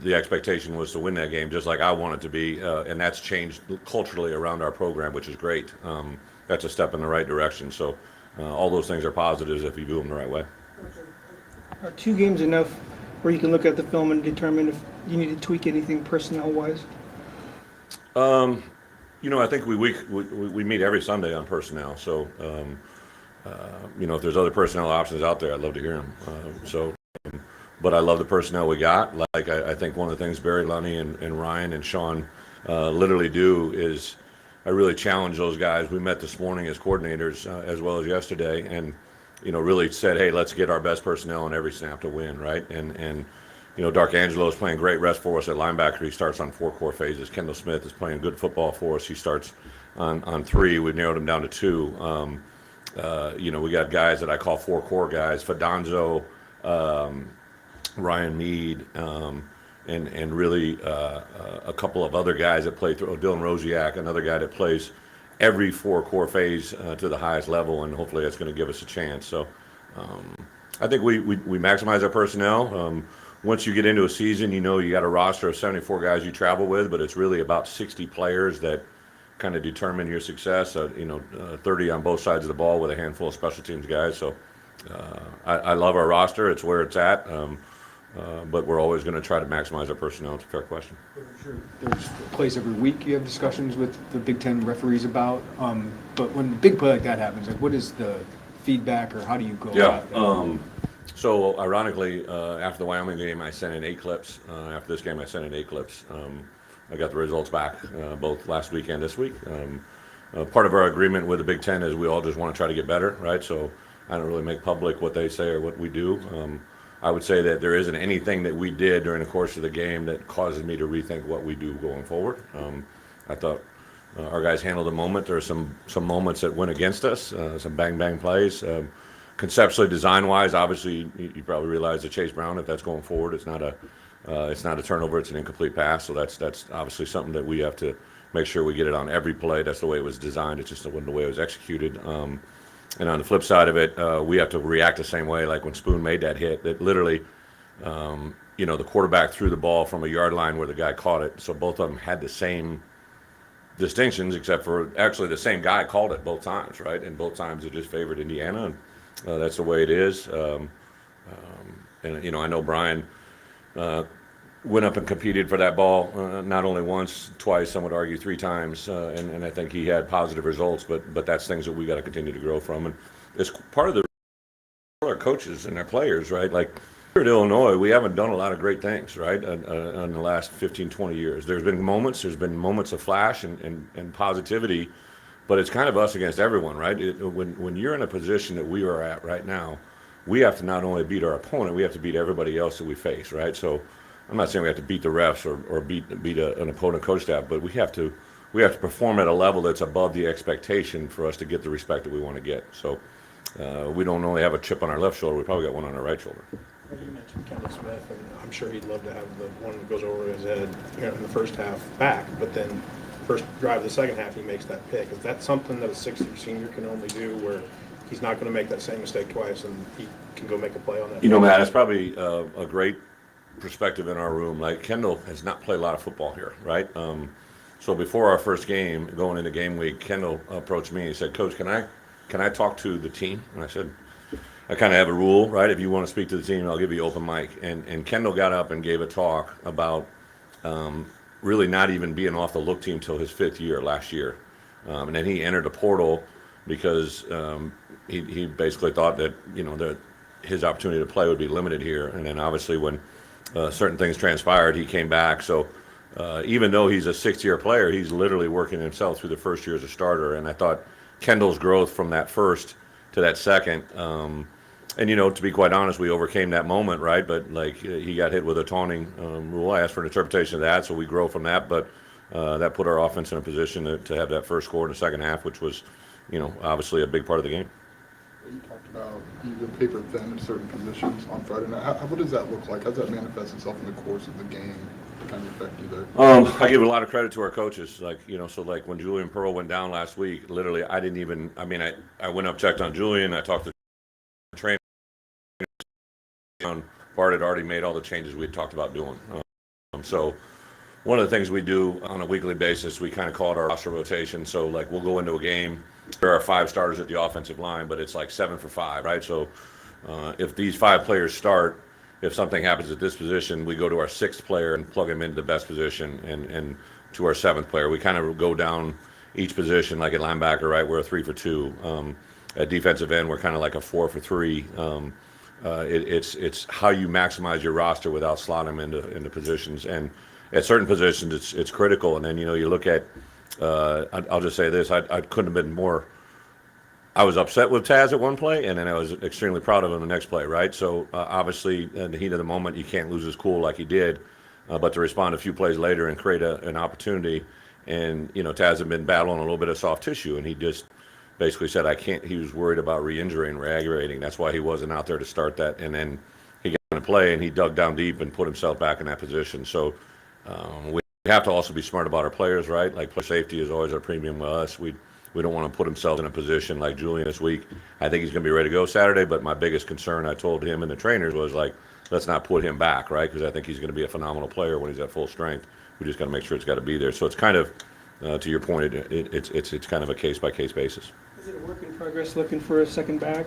the expectation was to win that game, just like I want it to be. And that's changed culturally around our program, which is great. That's a step in the right direction. So all those things are positives if you do them the right way. Are 2 games enough where you can look at the film and determine if you need to tweak anything personnel-wise? I think we meet every Sunday on personnel. So, if there's other personnel options out there, I'd love to hear them. But I love the personnel we got. Like I think one of the things Barry, Lunny, and Ryan and Sean literally do is I really challenge those guys. We met this morning as coordinators as well as yesterday, and really said, hey, let's get our best personnel on every snap to win, right? And Dark Angelo is playing great rest for us at linebacker. He starts on 4 core phases. Kendall Smith is playing good football for us. He starts on 3. We've narrowed him down to 2. We got guys that I call 4 core guys: Fadonzo, Ryan Mead, and really a couple of other guys that play through. Dylan Rosiak, another guy that plays every 4 core phase to the highest level, and hopefully that's going to give us a chance. So I think we maximize our personnel. Once you get into a season, you got a roster of 74 guys you travel with, but it's really about 60 players that kind of determine your success. 30 on both sides of the ball with a handful of special teams guys. So I love our roster. It's where it's at. But we're always going to try to maximize our personnel. It's a fair question. Sure. There's plays every week you have discussions with the Big Ten referees about. But when a big play like that happens, what is the feedback, or how do you go about that? So ironically, after the Wyoming game, I sent in 8 clips. After this game, I sent in 8 clips. I got the results back both last week and this week. Part of our agreement with the Big Ten is we all just want to try to get better, right? So I don't really make public what they say or what we do. I would say that there isn't anything that we did during the course of the game that causes me to rethink what we do going forward. I thought our guys handled the moment. There are some moments that went against us, some bang plays. Conceptually, design-wise, obviously, you probably realize that Chase Brown, if that's going forward, it's not a turnover, it's an incomplete pass. So that's obviously something that we have to make sure we get it on every play. That's the way it was designed. It's just the way it was executed. And on the flip side of it, we have to react the same way. Like when Spoon made that hit, that literally, the quarterback threw the ball from a yard line where the guy caught it. So both of them had the same distinctions, except for actually the same guy called it both times, right? And both times it just favored Indiana, and that's the way it is. And I know Brian went up and competed for that ball not only once, twice, some would argue 3 times, and I think he had positive results. But that's things that we got to continue to grow from, and it's part of our coaches and our players, right? Like here at Illinois, we haven't done a lot of great things, right? In the last 15, 20 years, there's been moments of flash and positivity, but it's kind of us against everyone, right? When you're in a position that we are at right now, we have to not only beat our opponent, we have to beat everybody else that we face, right? So I'm not saying we have to beat the refs or beat an opponent coach staff, but we have to perform at a level that's above the expectation for us to get the respect that we want to get. So we don't only have a chip on our left shoulder, we probably got one on our right shoulder. You mentioned Kendall Smith, and I'm sure he'd love to have the one that goes over his head in the first half back, but then first drive of the second half he makes that pick. Is that something that a 6th-year senior can only do, where he's not going to make that same mistake twice and he can go make a play on that? Matt, that's probably a great perspective in our room. Like Kendall has not played a lot of football here, right? So before our first game, going into game week, Kendall approached me and he said, "Coach, can I talk to the team?" And I said, I kind of have a rule, right? If you want to speak to the team, I'll give you open mic. And Kendall got up and gave a talk about really not even being off the look team till his 5th year last year. And then he entered the portal because he basically thought that, that his opportunity to play would be limited here. And then obviously when certain things transpired, he came back. So even though he's a 6th-year player, he's literally working himself through the first year as a starter. And I thought Kendall's growth from that first to that second, and to be quite honest, we overcame that moment, right? But like he got hit with a taunting rule. I asked for an interpretation of that, so we grow from that. But that put our offense in a position to have that first score in the second half, which was, obviously a big part of the game. You talked about you paper thin in certain positions on Friday night. What does that look like? How does that manifest itself in the course of the game to kind of affect you there? I give a lot of credit to our coaches. Like, so like when Julian Pearl went down last week, literally I went up, checked on Julian, I talked to the trainer. Bart had already made all the changes we had talked about doing. So one of the things we do on a weekly basis, we kind of call it our roster rotation. So like we'll go into a game, there are 5 starters at the offensive line, but it's like 7 for 5, right? So if these 5 players start, if something happens at this position, we go to our 6th player and plug him into the best position, and to our 7th player. We kind of go down each position, like at linebacker, right? We're a 3 for 2. At defensive end, we're kind of like a 4 for 3. It's how you maximize your roster without slotting them into positions. And at certain positions, it's critical. And then, you look at, I'll just say this, I couldn't have been more, I was upset with Taz at one play, and then I was extremely proud of him the next play, right? So obviously, in the heat of the moment, you can't lose his cool like he did. But to respond a few plays later and create an opportunity, and, Taz had been battling a little bit of soft tissue, and he just basically said, he was worried about re-injuring, re-aggravating. That's why he wasn't out there to start that. And then he got in a play, and he dug down deep and put himself back in that position. So we have to also be smart about our players, right? Like player safety is always our premium with us. We don't want to put himself in a position like Julian this week. I think he's going to be ready to go Saturday, but my biggest concern, I told him and the trainers, was like, let's not put him back, right? Because I think he's going to be a phenomenal player when he's at full strength. We just got to make sure it's got to be there. So it's kind of, to your point, it's kind of a case-by-case basis. Is it a work in progress looking for a second back?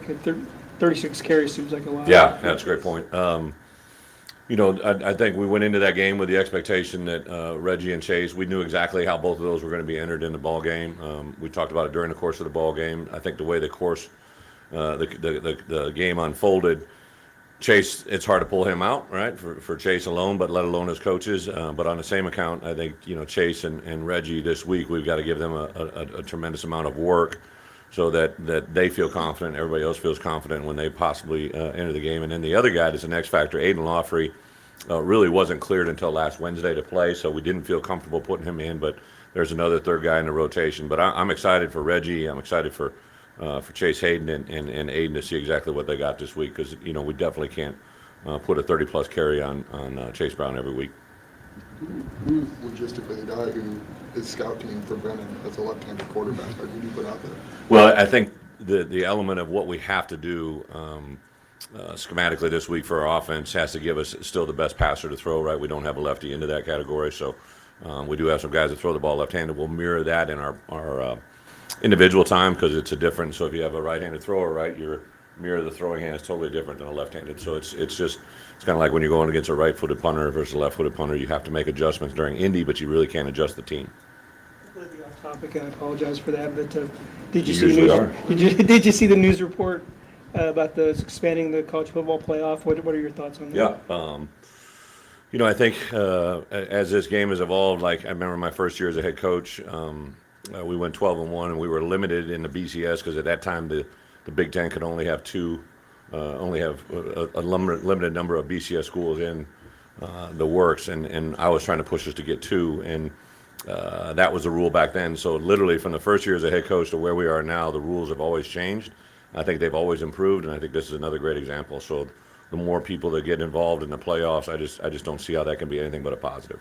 36 carries seems like a lot. Yeah, that's a great point. I think we went into that game with the expectation that Reggie and Chase, we knew exactly how both of those were going to be entered in the ball game. We talked about it during the course of the ball game. I think the way the game unfolded, Chase, it's hard to pull him out, right, for Chase alone, but let alone his coaches. But on the same account, I think, Chase and Reggie this week, we've got to give them a tremendous amount of work so that they feel confident, everybody else feels confident when they possibly enter the game. And then the other guy that's an X factor, Aiden Lawfrey, really wasn't cleared until last Wednesday to play, so we didn't feel comfortable putting him in. But there's another third guy in the rotation. But I'm excited for Reggie. I'm excited for Chase Hayden and Aiden to see exactly what they got this week, because we definitely can't put a 30-plus carry on Chase Brown every week. Who's logistically the guy who is scout team for Brennan as a left-handed quarterback? Who do you put out there? Well, I think the element of what we have to do schematically this week for our offense has to give us still the best passer to throw, right? We don't have a lefty into that category, so we do have some guys that throw the ball left-handed. We'll mirror that in our individual time because it's a different. So if you have a right-handed thrower, right, your mirror of the throwing hand is totally different than a left-handed. So it's kind of like when you're going against a right-footed punter versus a left-footed punter. You have to make adjustments during Indy, but you really can't adjust the team. Completely off topic, I apologize for that, but did you You see the usually news? are. Did you see the news report about the expanding the college football playoff? What are your thoughts on that? Yeah. I think as this game has evolved, like I remember my first year as a head coach, we went 12-1, and we were limited in the BCS because at that time the Big Ten could only have a limited number of BCS schools in the works, and I was trying to push us to get 2, and that was the rule back then. So literally from the first year as a head coach to where we are now, the rules have always changed. I think they've always improved, and I think this is another great example. So the more people that get involved in the playoffs, I just don't see how that can be anything but a positive.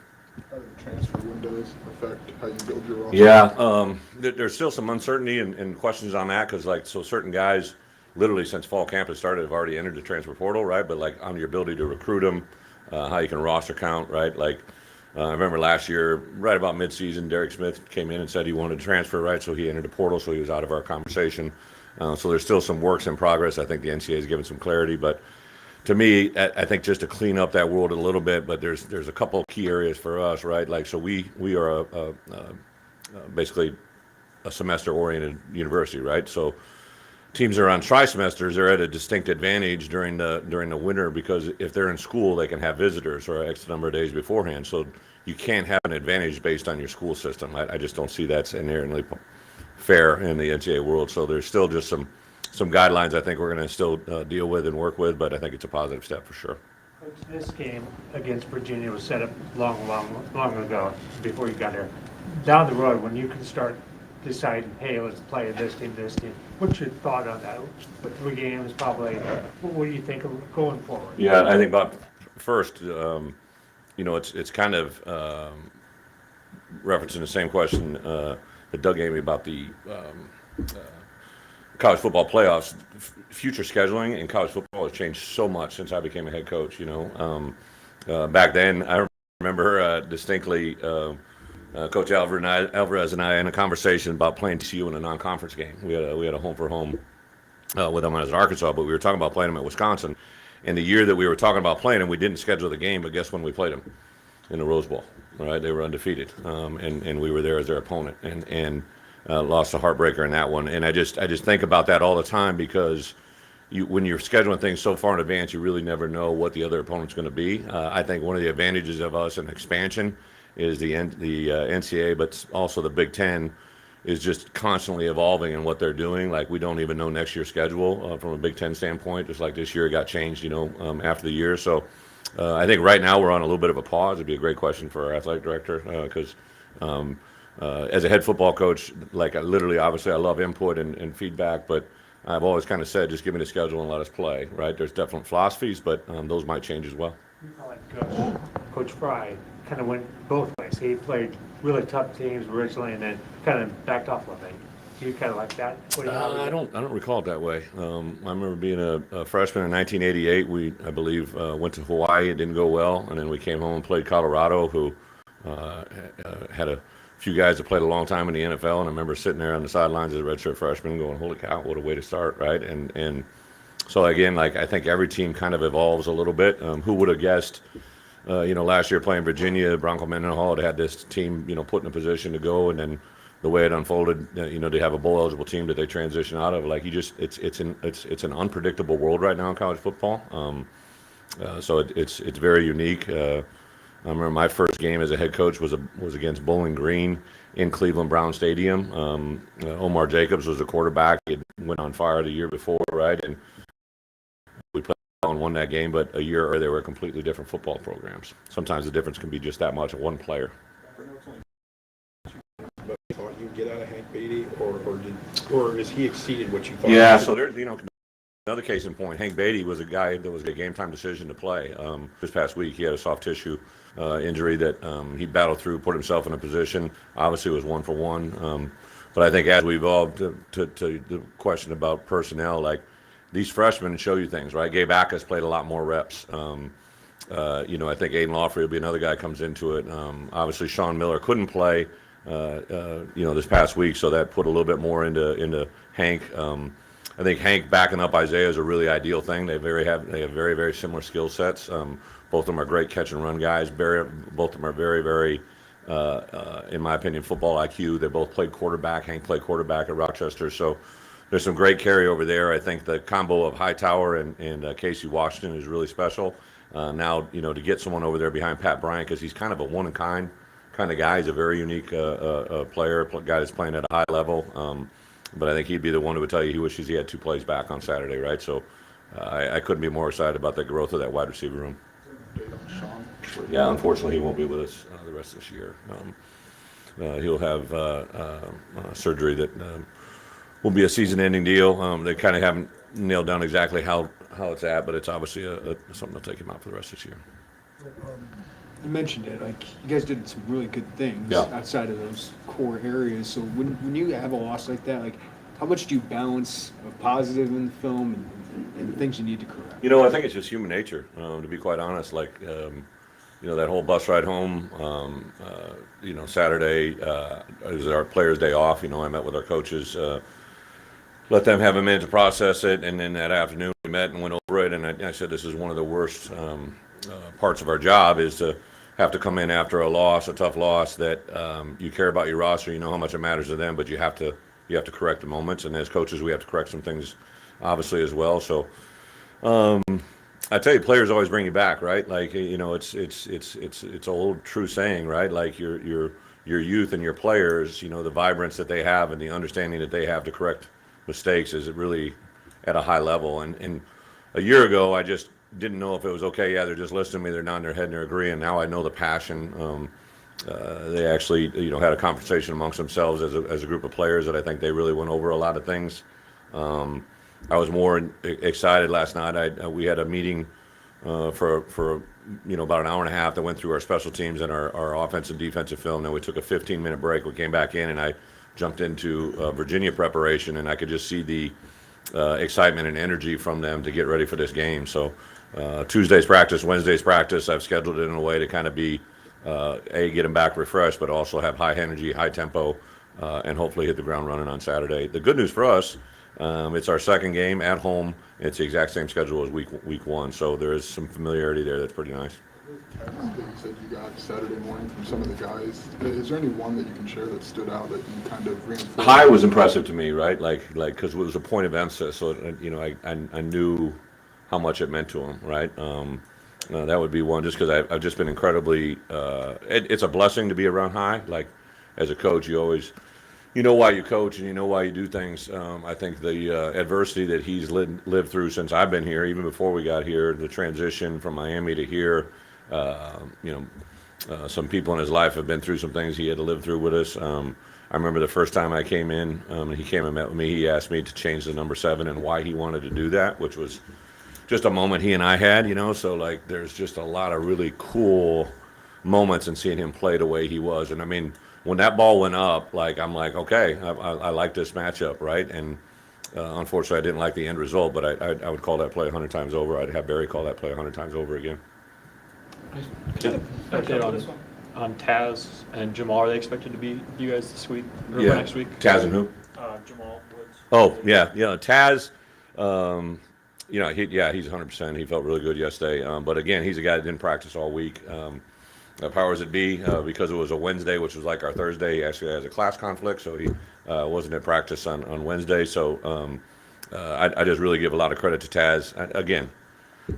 How do the transfer windows affect how you build your roster? Yeah, there's still some uncertainty and questions on that because, certain guys, literally since fall camp has started, have already entered the transfer portal, right? But, on your ability to recruit them, how you can roster count, right? I remember last year, right about midseason, Derek Smith came in and said he wanted to transfer, right? So he entered the portal, so he was out of our conversation. So there's still some works in progress. I think the NCAA has given some clarity, but to me, I think just to clean up that world a little bit, but there's a couple of key areas for us, right? So we are basically a semester-oriented university, right? So teams that are on tri-semesters, they're at a distinct advantage during the winter because if they're in school, they can have visitors or X number of days beforehand. So you can't have an advantage based on your school system. I just don't see that's inherently fair in the NCAA world. So there's still just some guidelines I think we're going to still deal with and work with, but I think it's a positive step for sure. Coach, this game against Virginia was set up long ago, before you got here. Down the road, when you can start deciding, hey, let's play this team, what's your thought on that? With 3 games, probably, what do you think of going forward? Yeah, I think about first, it's kind of referencing the same question that Doug gave me about the college football playoffs. Future scheduling in college football has changed so much since I became a head coach. Back then, I remember distinctly Coach Alvarez and I in a conversation about playing TCU in a non-conference game. We had a home for home with them as Arkansas, but we were talking about playing them at Wisconsin. And the year that we were talking about playing them, we didn't schedule the game, but guess when we played them? In the Rose Bowl, right? They were undefeated, and we were there as their opponent, and lost a heartbreaker in that one. And I just think about that all the time because when you're scheduling things so far in advance, you really never know what the other opponent's going to be. I think one of the advantages of us in expansion is the NCAA, but also the Big Ten is just constantly evolving in what they're doing. We don't even know next year's schedule from a Big Ten standpoint, just like this year it got changed, after the year. So I think right now we're on a little bit of a pause. It'd be a great question for our athletic director because as a head football coach, literally, obviously, I love input and feedback, but I've always kind of said, just give me the schedule and let us play, right? There's definite philosophies, but those might change as well. Coach Fry kind of went both ways. He played really tough teams originally and then kind of backed off a little bit. Do you kind of like that? I don't recall it that way. I remember being a freshman in 1988. We, I believe, went to Hawaii. It didn't go well, and then we came home and played Colorado, who had a few guys that played a long time in the NFL. And I remember sitting there on the sidelines as a redshirt freshman, going, "Holy cow, what a way to start!" Right? And so again, I think every team kind of evolves a little bit. Who would have guessed? Last year playing Virginia, Bronco Mendenhall had this team, put in a position to go, and then the way it unfolded, they have a bowl eligible team that they transition out of. It's an unpredictable world right now in college football. So it's very unique. I remember my first game as a head coach was against Bowling Green in Cleveland Brown Stadium. Omar Jacobs was the quarterback. It went on fire the year before, right? And we played and won that game, but a year earlier they were completely different football programs. Sometimes the difference can be just that much of one player. But you thought you'd get out of Hank Beatty, or has he exceeded what you thought? Yeah, so there, another case in point. Hank Beatty was a guy that was a game time decision to play. This past week, he had a soft tissue injury that he battled through, put himself in a position. Obviously, it was 1 for 1. But I think as we evolved to the question about personnel, like these freshmen show you things, right? Gabe Ackas played a lot more reps. I think Aiden Lawfrey will be another guy comes into it. Obviously, Sean Miller couldn't play, this past week, so that put a little bit more into Hank. I think Hank backing up Isaiah is a really ideal thing. They have very, very similar skill sets. Both of them are great catch and run guys. Both of them are very, very, in my opinion, football IQ. They both played quarterback. Hank played quarterback at Rochester, so there's some great carryover there. I think the combo of Hightower and Casey Washington is really special. Now, to get someone over there behind Pat Bryant, because he's kind of a one-of-a-kind kind of guy. He's a very unique player, guy that's playing at a high level. But I think he'd be the one who would tell you he wishes he had 2 plays back on Saturday, right? So I couldn't be more excited about the growth of that wide receiver room. Yeah, unfortunately, he won't be with us the rest of this year. He'll have surgery that will be a season-ending deal. They kind of haven't nailed down exactly how it's at, but it's obviously something to take him out for the rest of this year. You mentioned it, like you guys did some really good things outside of those core areas. So when you have a loss like that, like how much do you balance a positive in the film and things you need to correct? I think it's just human nature, to be quite honest. Like, that whole bus ride home, Saturday it was our players' day off. I met with our coaches, let them have a minute to process it, and then that afternoon we met and went over it. And I said this is one of the worst parts of our job is to have to come in after a tough loss that you care about your roster, you know how much it matters to them, but you have to correct the moments, and as coaches we have to correct some things obviously as well. So I tell you, players always bring you back, right? Like, it's old true saying, right? Like your youth and your players, the vibrance that they have and the understanding that they have to correct mistakes is really at a high level. And a year ago I just didn't know if it was okay. Yeah, they're just listening to me. They're nodding their head and they're agreeing. Now I know the passion. They actually, had a conversation amongst themselves as a group of players that I think they really went over a lot of things. I was more excited last night. We had a meeting for about an hour and a half that went through our special teams and our offensive and defensive film. Then we took a 15-minute break. We came back in and I jumped into Virginia preparation, and I could just see the excitement and energy from them to get ready for this game. So Tuesday's practice, Wednesday's practice, I've scheduled it in a way to kind of be, get them back refreshed, but also have high energy, high tempo, and hopefully hit the ground running on Saturday. The good news for us, it's our second game at home. It's the exact same schedule as week 1, so there is some familiarity there that's pretty nice. You said you got Saturday morning from some of the guys. Is there any one that you can share that stood out that you kind of reinforced? High was impressive to me, right? Like because it was a point of emphasis, so I knew how much it meant to him, right? That would be one, just because I've just been incredibly. It's a blessing to be around High. Like as a coach, you always. Why you coach and you know why you do things. I think the adversity that he's lived through since I've been here, even before we got here, the transition from Miami to here, some people in his life have been through some things he had to live through with us. I remember the first time I came in, and he came and met with me, he asked me to change the number 7 and why he wanted to do that, which was just a moment he and I had, so like there's just a lot of really cool moments in seeing him play the way he was. And I mean, when that ball went up, like I'm like, okay, I like this matchup, right? And unfortunately, I didn't like the end result, but I would call that play 100 times over. I'd have Barry call that play 100 times over again. Update on Taz and Jamar. Are they expected to be you guys this week or next week? Taz and who? Jamal Woods. Oh yeah, Taz. He's 100%. He felt really good yesterday. But again, he's a guy that didn't practice all week. Powers that be, because it was a Wednesday, which was like our Thursday, he actually has a class conflict, so he wasn't at practice on Wednesday. So I just really give a lot of credit to Taz. Again,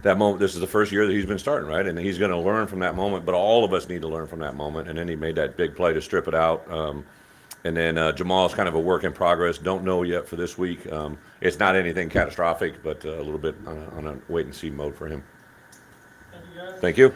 that moment, this is the first year that he's been starting, right? And he's going to learn from that moment, but all of us need to learn from that moment. And then he made that big play to strip it out. And then Jamal's kind of a work in progress. Don't know yet for this week. It's not anything catastrophic, but a little bit on a wait and see mode for him. Thank you, guys. Thank you.